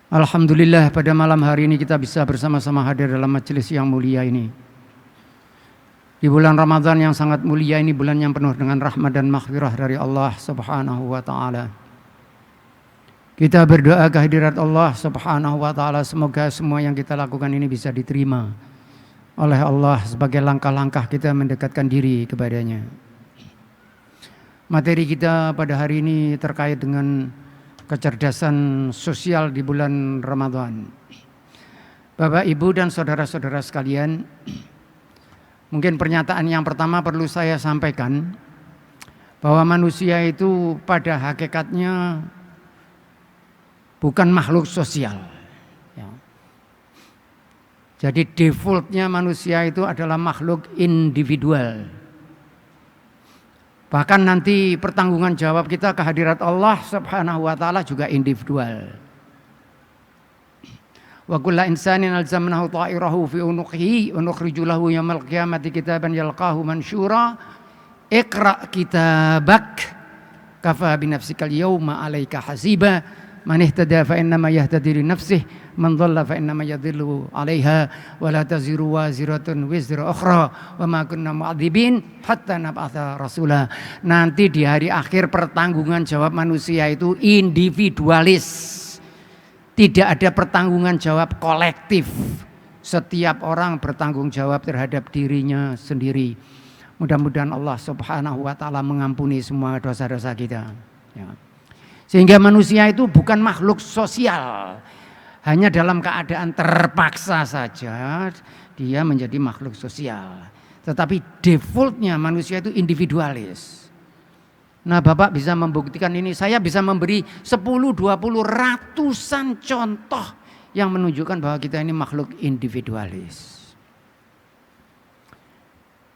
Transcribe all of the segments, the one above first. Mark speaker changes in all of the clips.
Speaker 1: Alhamdulillah pada malam hari ini kita bisa bersama-sama hadir dalam majelis yang mulia ini. Di bulan Ramadan yang sangat mulia ini, bulan yang penuh dengan rahmat dan maghfirah dari Allah Subhanahu wa taala. Kita berdoa kehadirat Allah Subhanahu wa taala, semoga semua yang kita lakukan ini bisa diterima oleh Allah sebagai langkah-langkah kita mendekatkan diri kepadanya. Materi kita pada hari ini terkait dengan kecerdasan sosial di bulan Ramadan. Bapak, Ibu, dan saudara-saudara sekalian, mungkin pernyataan yang pertama perlu saya sampaikan bahwa manusia itu pada hakikatnya bukan makhluk sosial. Jadi defaultnya manusia itu adalah makhluk individual. Bahkan nanti pertanggungan jawab kita kehadirat Allah Subhanahu wa taala juga individual. Wa kullu insanin alzamnahu ta'irahu fi unuqihi wa nukhriju lahu yaumal qiyamati kitaban yalqahu mansyura. Iqra kitabak kafa bi nafsika al-yawma 'alaika hasiba. Man ihtada fa innama yahtadi li nafsihi man dhalla fa innama yadhillu 'alaiha wa la taziru waziratun wizra ukhra wa ma kunna mu'adzibin hatta nab'atsa rasula. Nanti di hari akhir pertanggungan jawab manusia itu individualis. Tidak ada pertanggungan jawab kolektif. Setiap orang bertanggung jawab terhadap dirinya sendiri. Mudah-mudahan Allah Subhanahu wa taala mengampuni semua dosa-dosa kita, ya. Sehingga manusia itu bukan makhluk sosial. Hanya dalam keadaan terpaksa saja dia menjadi makhluk sosial. Tetapi defaultnya manusia itu individualis. Nah, Bapak bisa membuktikan ini. Saya bisa memberi 10, 20, ratusan contoh yang menunjukkan bahwa kita ini makhluk individualis.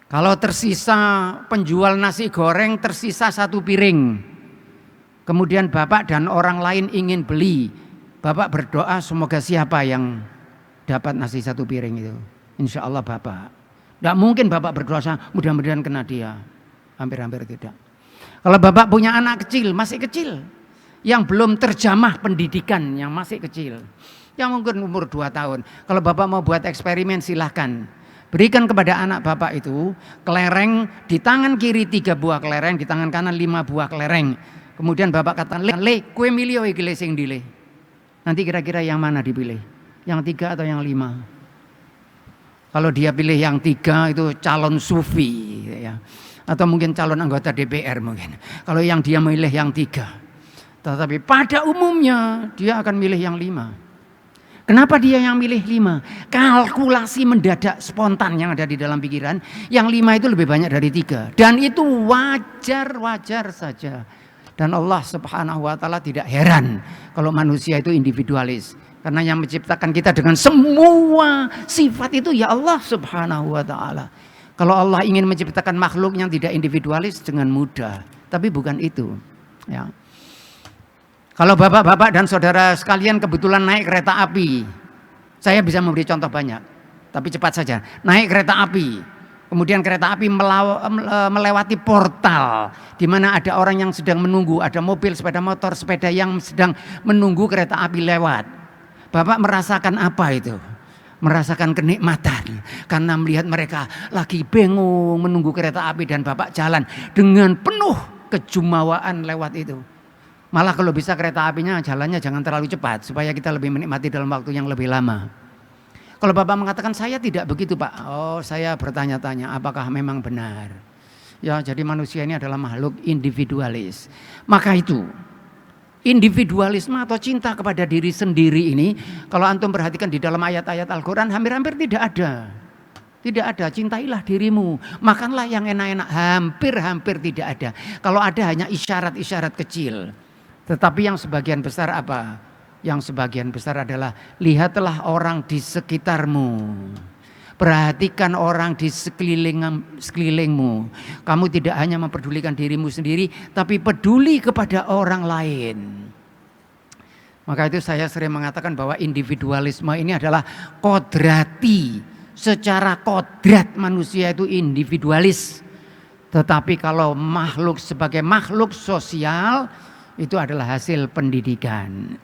Speaker 1: Kalau tersisa penjual nasi goreng, tersisa satu piring. Kemudian Bapak dan orang lain ingin beli. Bapak berdoa semoga siapa yang dapat nasi satu piring itu. Insya Allah Bapak. Tidak mungkin Bapak berdoa mudah-mudahan kena dia. Hampir-hampir tidak. Kalau Bapak punya anak kecil, masih kecil, yang belum terjamah pendidikan, yang masih kecil, yang mungkin umur 2 tahun. Kalau Bapak mau buat eksperimen silahkan. Berikan kepada anak Bapak itu kelereng, di tangan kiri 3 buah kelereng, di tangan kanan 5 buah kelereng. Kemudian Bapak katakan, le, kue milih iki le sing dile. Nanti kira-kira yang mana dipilih? Yang 3 atau yang 5? Kalau dia pilih yang 3 itu calon sufi, ya. Atau mungkin calon anggota DPR mungkin. Kalau yang dia milih yang 3. Tetapi pada umumnya dia akan milih yang 5. Kenapa dia yang milih 5? Kalkulasi mendadak spontan yang ada di dalam pikiran. Yang 5 itu lebih banyak dari 3. Dan itu wajar-wajar saja. Dan Allah Subhanahu wa taala tidak heran kalau manusia itu individualis. Karena yang menciptakan kita dengan semua sifat itu ya Allah Subhanahu wa taala. Kalau Allah ingin menciptakan makhluk yang tidak individualis dengan mudah. Tapi bukan itu, ya. Kalau bapak-bapak dan saudara sekalian kebetulan naik kereta api, saya bisa memberi contoh banyak. Tapi cepat saja. Naik kereta api. Kemudian kereta api melewati portal di mana ada orang yang sedang menunggu, ada mobil, sepeda motor, sepeda yang sedang menunggu kereta api lewat. Bapak merasakan apa itu? Merasakan kenikmatan karena melihat mereka lagi bingung menunggu kereta api dan Bapak jalan dengan penuh kejumawaan lewat itu. Malah kalau bisa kereta apinya jalannya jangan terlalu cepat supaya kita lebih menikmati dalam waktu yang lebih lama. Kalau Bapak mengatakan saya tidak begitu Pak, oh saya bertanya-tanya apakah memang benar. Ya, jadi manusia ini adalah makhluk individualis. Maka itu individualisme atau cinta kepada diri sendiri ini, kalau antum perhatikan di dalam ayat-ayat Al-Quran hampir-hampir tidak ada. Tidak ada, cintailah dirimu, makanlah yang enak-enak, hampir-hampir tidak ada. Kalau ada hanya isyarat-isyarat kecil. Tetapi yang sebagian besar apa? Yang sebagian besar adalah lihatlah orang di sekitarmu. Perhatikan orang di sekelilingmu. Kamu tidak hanya memperdulikan dirimu sendiri, tapi peduli kepada orang lain. Maka itu saya sering mengatakan bahwa individualisme ini adalah kodrati. Secara kodrat manusia itu individualis. Tetapi kalau makhluk sebagai makhluk sosial itu adalah hasil pendidikan.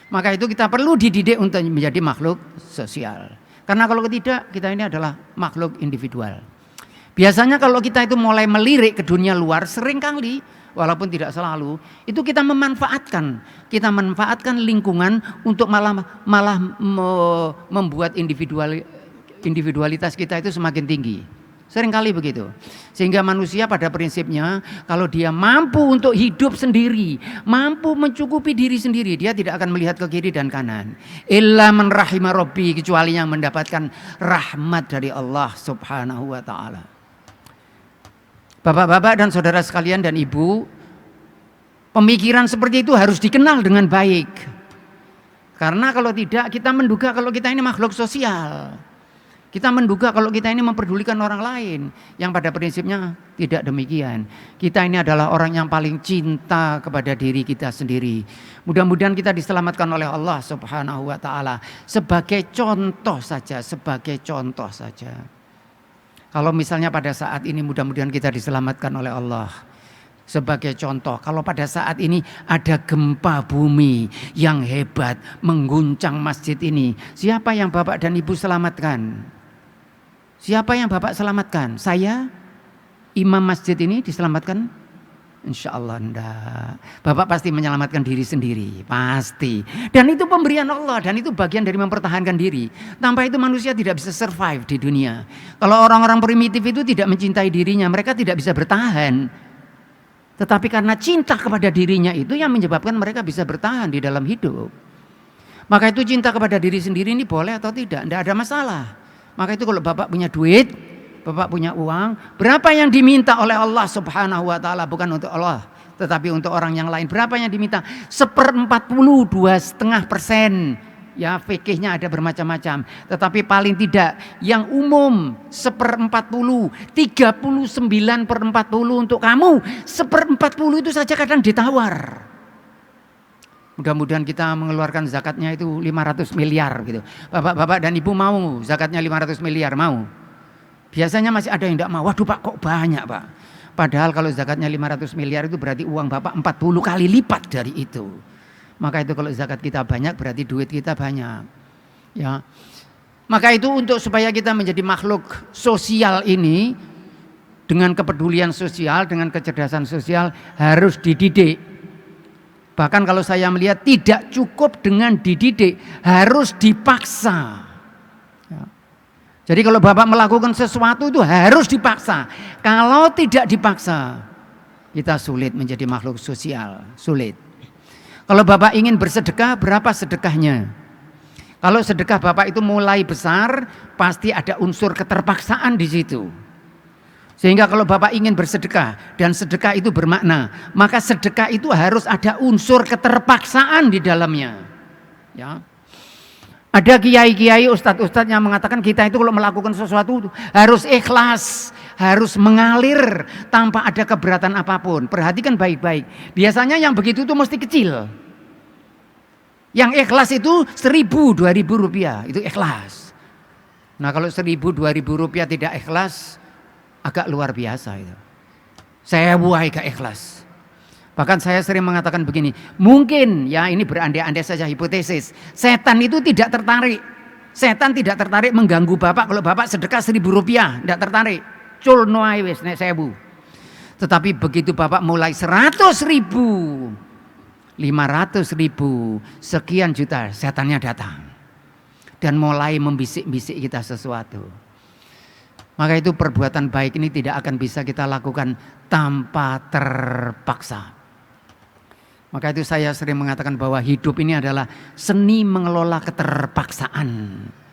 Speaker 1: Maka itu kita perlu dididik untuk menjadi makhluk sosial. Karena kalau tidak, kita ini adalah makhluk individual. Biasanya kalau kita itu mulai melirik ke dunia luar, seringkali, walaupun tidak selalu, itu kita memanfaatkan. Kita manfaatkan lingkungan untuk malah membuat individualitas kita itu semakin tinggi. Seringkali begitu. Sehingga manusia pada prinsipnya kalau dia mampu untuk hidup sendiri, mampu mencukupi diri sendiri, dia tidak akan melihat ke kiri dan kanan. Illa man rahima rabbi, kecuali yang mendapatkan rahmat dari Allah Subhanahu wa taala. Bapak-bapak dan saudara sekalian dan ibu, pemikiran seperti itu harus dikenal dengan baik. Karena kalau tidak, kita menduga kalau kita ini makhluk sosial. Kita menduga kalau kita ini memperdulikan orang lain, yang pada prinsipnya tidak demikian. Kita ini adalah orang yang paling cinta kepada diri kita sendiri. Mudah-mudahan kita diselamatkan oleh Allah Subhanahu wa taala. Sebagai contoh saja, sebagai contoh saja. Kalau misalnya pada saat ini mudah-mudahan kita diselamatkan oleh Allah. Sebagai contoh, kalau pada saat ini ada gempa bumi yang hebat mengguncang masjid ini, siapa yang Bapak dan Ibu selamatkan? Siapa yang Bapak selamatkan? Saya? Imam masjid ini diselamatkan? Insya Allah enggak. Bapak pasti menyelamatkan diri sendiri, pasti. Dan itu pemberian Allah, dan itu bagian dari mempertahankan diri. Tanpa itu manusia tidak bisa survive di dunia. Kalau orang-orang primitif itu tidak mencintai dirinya, mereka tidak bisa bertahan. Tetapi karena cinta kepada dirinya itu yang menyebabkan mereka bisa bertahan di dalam hidup. Maka itu cinta kepada diri sendiri ini boleh atau tidak? Tidak ada masalah. Maka itu kalau Bapak punya duit, Bapak punya uang, berapa yang diminta oleh Allah Subhanahu wa taala, bukan untuk Allah, tetapi untuk orang yang lain. Berapa yang diminta? 1/40, 2,5%. Ya, fikihnya ada bermacam-macam. Tetapi paling tidak yang umum 1/40, 39/40 untuk kamu. 1/40 itu saja kadang ditawar. Mudah-mudahan kita mengeluarkan zakatnya itu 500 miliar gitu. Bapak-bapak dan ibu mau zakatnya 500 miliar, mau? Biasanya masih ada yang tidak mau. Waduh Pak, kok banyak Pak? Padahal kalau zakatnya 500 miliar itu berarti uang Bapak 40 kali lipat dari itu. Maka itu kalau zakat kita banyak berarti duit kita banyak. Ya. Maka itu untuk supaya kita menjadi makhluk sosial ini dengan kepedulian sosial, dengan kecerdasan sosial harus dididik. Bahkan kalau saya melihat tidak cukup dengan dididik, harus dipaksa. Ya. Jadi kalau Bapak melakukan sesuatu itu harus dipaksa. Kalau tidak dipaksa, kita sulit menjadi makhluk sosial, sulit. Kalau Bapak ingin bersedekah, berapa sedekahnya? Kalau sedekah Bapak itu mulai besar, pasti ada unsur keterpaksaan di situ. Sehingga kalau Bapak ingin bersedekah dan sedekah itu bermakna, maka sedekah itu harus ada unsur keterpaksaan di dalamnya. Ya. Ada kiai-kiai, ustadz-ustadz yang mengatakan kita itu kalau melakukan sesuatu harus ikhlas, harus mengalir tanpa ada keberatan apapun. Perhatikan baik-baik. Biasanya yang begitu itu mesti kecil. Yang ikhlas itu 1.000, 2.000 rupiah, itu ikhlas. Nah kalau 1.000, 2.000 rupiah tidak ikhlas, agak luar biasa itu. Saya buai gak ikhlas. Bahkan saya sering mengatakan begini, mungkin ya ini berandai-andai saja hipotesis, setan itu tidak tertarik. Setan tidak tertarik mengganggu Bapak kalau Bapak sedekah 1.000 rupiah, tidak tertarik. Cul noai wis nek 1.000. Tetapi begitu Bapak mulai 100.000, 500.000, sekian juta, setannya datang dan mulai membisik-bisik kita sesuatu. Maka itu perbuatan baik ini tidak akan bisa kita lakukan tanpa terpaksa. Maka itu saya sering mengatakan bahwa hidup ini adalah seni mengelola keterpaksaan.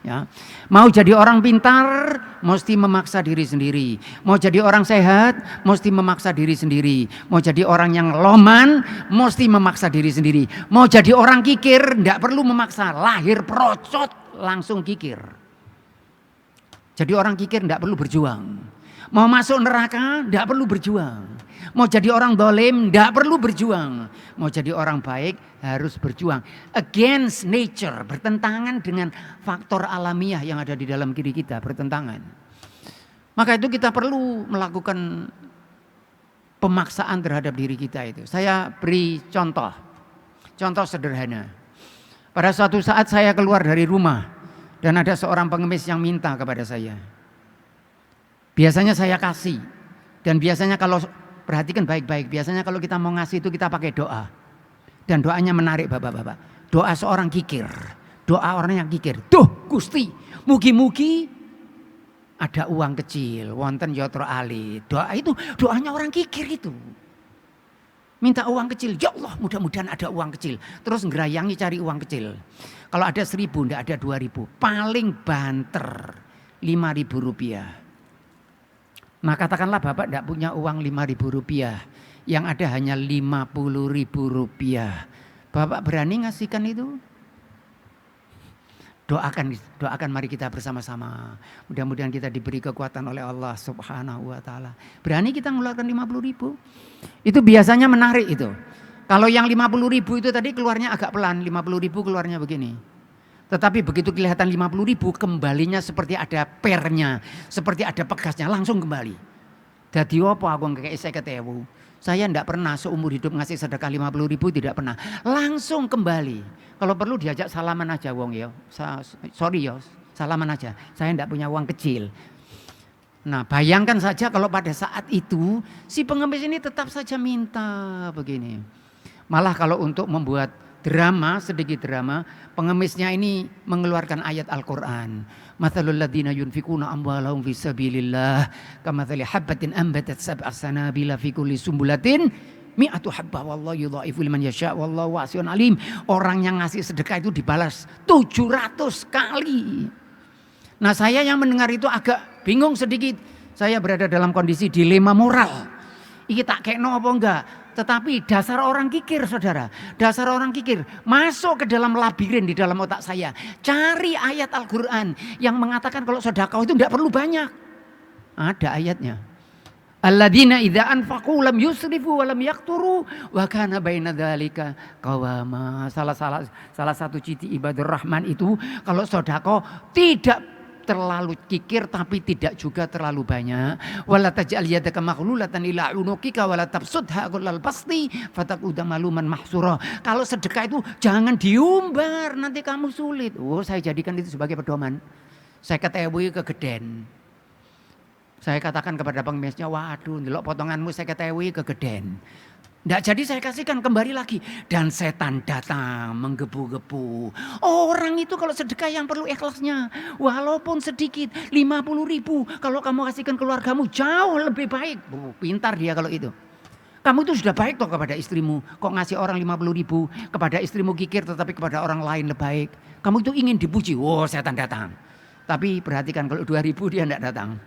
Speaker 1: Ya. Mau jadi orang pintar, mesti memaksa diri sendiri. Mau jadi orang sehat, mesti memaksa diri sendiri. Mau jadi orang yang loman, mesti memaksa diri sendiri. Mau jadi orang kikir, tidak perlu memaksa. Lahir procot, langsung kikir. Jadi orang kikir tidak perlu berjuang. Mau masuk neraka tidak perlu berjuang. Mau jadi orang dolim tidak perlu berjuang. Mau jadi orang baik harus berjuang. Against nature, bertentangan dengan faktor alamiah yang ada di dalam diri kita, bertentangan. Maka itu kita perlu melakukan pemaksaan terhadap diri kita itu. Saya beri contoh sederhana. Pada suatu saat saya keluar dari rumah dan ada seorang pengemis yang minta kepada saya. Biasanya saya kasih, dan biasanya kalau perhatikan baik-baik, biasanya kalau kita mau ngasih itu kita pakai doa. Dan doanya menarik bapak-bapak. Doa seorang kikir, doa orang yang kikir. Duh Gusti, mugi-mugi ada uang kecil, wonten yotro ali. Doa itu doanya orang kikir itu. Minta uang kecil, ya Allah mudah-mudahan ada uang kecil. Terus ngerayangi cari uang kecil. Kalau ada 1.000, enggak ada 2.000. Paling banter 5.000 rupiah. Nah katakanlah bapak enggak punya uang 5.000 rupiah. Yang ada hanya 50.000 rupiah. Bapak berani ngasihkan itu? Doakan mari kita bersama-sama. Mudah-mudahan kita diberi kekuatan oleh Allah Subhanahu wa taala. Berani kita mengeluarkan 50.000? Itu biasanya menarik itu. Kalau yang 50.000 itu tadi keluarnya agak pelan, 50.000 keluarnya begini. Tetapi begitu kelihatan 50.000 kembalinya seperti ada pernya, seperti ada pegasnya, langsung kembali. Dadi apa aku ngekeki 50.000? Saya tidak pernah seumur hidup ngasih sedekah 50.000, tidak pernah. Langsung kembali. Kalau perlu diajak salaman aja wong ya. Sorry ya, salaman aja. Saya tidak punya uang kecil. Nah bayangkan saja kalau pada saat itu si pengemis ini tetap saja minta begini. Malah kalau untuk membuat drama, sedikit drama, pengemisnya ini mengeluarkan ayat Al-Quran. Mathalul ladzina yunfikuna amwalahum fi sabilillah kamathali habbatin ambatat sab'a sanabila fi kulli sumbulatin mi'atu habbah wallahu yudha'ifu liman yasha' wallahu wasi'un alim. Orang yang ngasih sedekah itu dibalas 700 kali. Nah saya yang mendengar itu agak bingung sedikit. Saya berada dalam kondisi dilema moral. Iki tak kekno apa enggak? Tetapi dasar orang kikir saudara, dasar orang kikir masuk ke dalam labirin di dalam otak saya. Cari ayat Al-Quran yang mengatakan kalau sedekah itu tidak perlu banyak. Ada ayatnya. Alladzina idza anfaqu lam yusrifu wa lam yaqturu wa kana baina dzalika qawama. Salah satu ciri ibadur rahman itu kalau sedekah tidak terlalu kikir tapi tidak juga terlalu banyak. Wala taj'al yadaka maghlulatan ila unuqika wala tabsudha kullal basti fataquda maluman mahsura. Kalau sedekah itu jangan diumbar, nanti kamu sulit. Oh, saya jadikan itu sebagai pedoman. Saya ketahui kegeden. Saya katakan kepada pengemisnya, waduh, ndelok potonganmu saya ketahui kegeden. Tidak jadi saya kasihkan kembali lagi. Dan setan datang menggebu-gebu. Orang itu kalau sedekah yang perlu ikhlasnya. Walaupun sedikit 50.000. Kalau kamu kasihkan keluargamu jauh lebih baik. Pintar dia kalau itu. Kamu itu sudah baik toh kepada istrimu. Kok ngasih orang 50.000. Kepada istrimu kikir tetapi kepada orang lain lebih baik. Kamu itu ingin dipuji. Wow, setan datang. Tapi perhatikan kalau 2.000 dia tidak datang.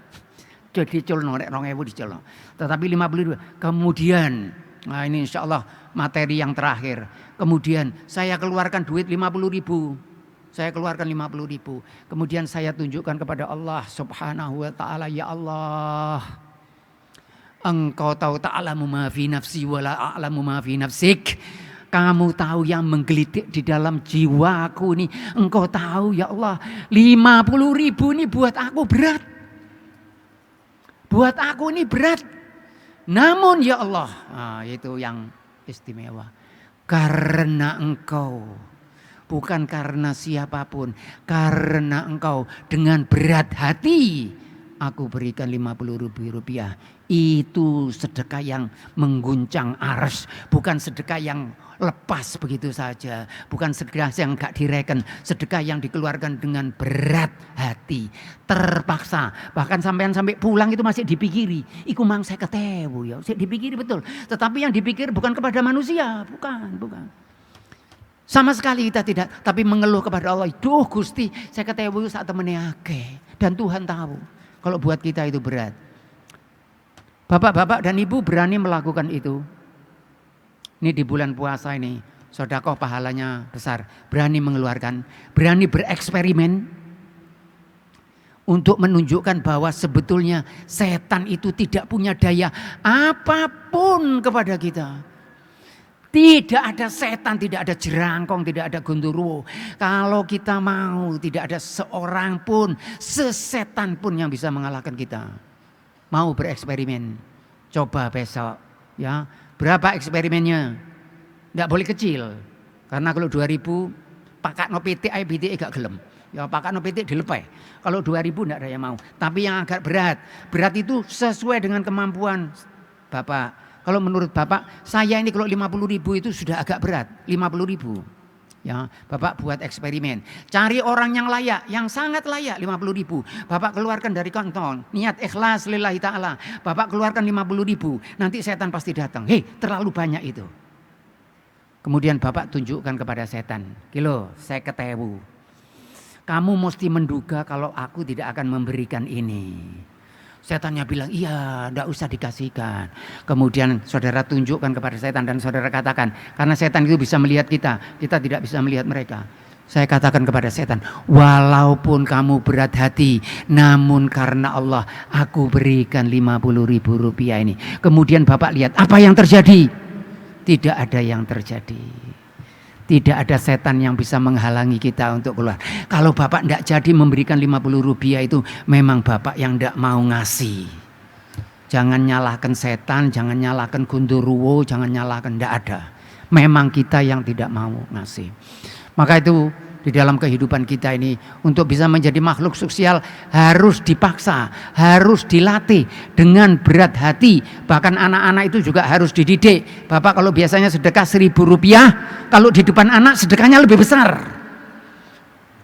Speaker 1: Jadi culno, 2.000 diculno. Tetapi 50.000. Kemudian... Nah ini insya Allah materi yang terakhir. Kemudian saya keluarkan duit 50.000. Saya keluarkan 50.000. Kemudian saya tunjukkan kepada Allah Subhanahu wa ta'ala. Ya Allah, Engkau tahu ta'alamu ma fi nafsi wa la a'lamu ma fi nafsik. Kamu tahu yang menggelitik di dalam jiwaku ini. Engkau tahu ya Allah, 50.000 ini buat aku berat. Buat aku ini berat. Namun ya Allah, nah, itu yang istimewa. Karena Engkau, bukan karena siapapun, karena Engkau dengan berat hati, aku berikan 50.000 rupiah. Itu sedekah yang mengguncang arsy, bukan sedekah yang lepas begitu saja, bukan sedekah yang gak direken, sedekah yang dikeluarkan dengan berat hati, terpaksa. Bahkan sampai pulang itu masih dipikiri, iku mang saya ketewu ya, dipikiri betul. Tetapi yang dipikir bukan kepada manusia, bukan. Sama sekali kita tidak, tapi mengeluh kepada Allah. Duh Gusti, saya ketewu saat temennya akeh. Dan Tuhan tahu kalau buat kita itu berat. Bapak-bapak dan ibu berani melakukan itu. Ini di bulan puasa ini, sedekah pahalanya besar. Berani mengeluarkan, berani bereksperimen untuk menunjukkan bahwa sebetulnya setan itu tidak punya daya apapun kepada kita. Tidak ada setan, tidak ada jerangkong, tidak ada gondoruo. Kalau kita mau, tidak ada seorang pun, sesetan pun yang bisa mengalahkan kita. Mau bereksperimen, coba besok ya. Berapa eksperimennya? Tidak boleh kecil. Karena kalau 2.000 pakakno pitik ae pitike gak gelem. Ya pakakno pitik dilepeh. Kalau 2.000 enggak ada yang mau. Tapi yang agak berat, berat itu sesuai dengan kemampuan Bapak. Kalau menurut Bapak, saya ini kalau 50.000 itu sudah agak berat, 50.000. Ya, Bapak buat eksperimen. Cari orang yang layak, yang sangat layak 50.000. Bapak keluarkan dari kantong, niat ikhlas lillahi ta'ala. Bapak keluarkan 50.000. Nanti setan pasti datang. Hei, terlalu banyak itu. Kemudian Bapak tunjukkan kepada setan. Kilo, saya ketewu. Kamu mesti menduga kalau aku tidak akan memberikan ini. Setannya bilang, iya, tidak usah dikasihkan. Kemudian saudara tunjukkan kepada setan dan saudara katakan, karena setan itu bisa melihat kita tidak bisa melihat mereka. Saya katakan kepada setan, walaupun kamu berat hati, namun karena Allah, aku berikan 50.000 rupiah ini. Kemudian Bapak lihat, apa yang terjadi? Tidak ada yang terjadi. Tidak ada setan yang bisa menghalangi kita untuk keluar. Kalau Bapak tidak jadi memberikan 50 rupiah itu memang Bapak yang tidak mau ngasih. Jangan nyalahkan setan, jangan nyalahkan Gundurwo, jangan nyalahkan, tidak ada. Memang kita yang tidak mau ngasih. Maka itu di dalam kehidupan kita ini untuk bisa menjadi makhluk sosial harus dipaksa, harus dilatih dengan berat hati. Bahkan anak-anak itu juga harus dididik. Bapak kalau biasanya sedekah 1.000 rupiah, kalau di depan anak sedekahnya lebih besar.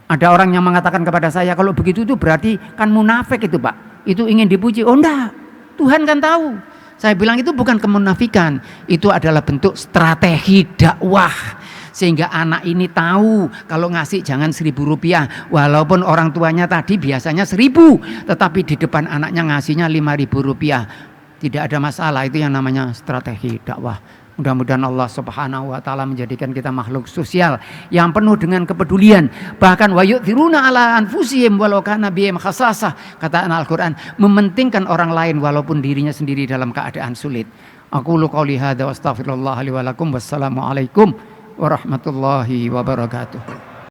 Speaker 1: Ada orang yang mengatakan kepada saya, kalau begitu itu berarti kan munafik itu Pak. Itu ingin dipuji. Oh enggak, Tuhan kan tahu. Saya bilang itu bukan kemunafikan, itu adalah bentuk strategi dakwah. Sehingga anak ini tahu kalau ngasih jangan 1.000 rupiah. Walaupun orang tuanya tadi biasanya 1.000. Tetapi di depan anaknya ngasihnya 5.000 rupiah. Tidak ada masalah, itu yang namanya strategi dakwah. Mudah-mudahan Allah Subhanahu wa taala menjadikan kita makhluk sosial yang penuh dengan kepedulian. Bahkan wa yu'thiruna ala anfusihim walau kana bihim khasasah. Kata Al-Qur'an, mementingkan orang lain walaupun dirinya sendiri dalam keadaan sulit. Aqulu qouli hadza wa astaghfirullah li wa lakum. Wassalamu alaikum warahmatullahi wabarakatuh.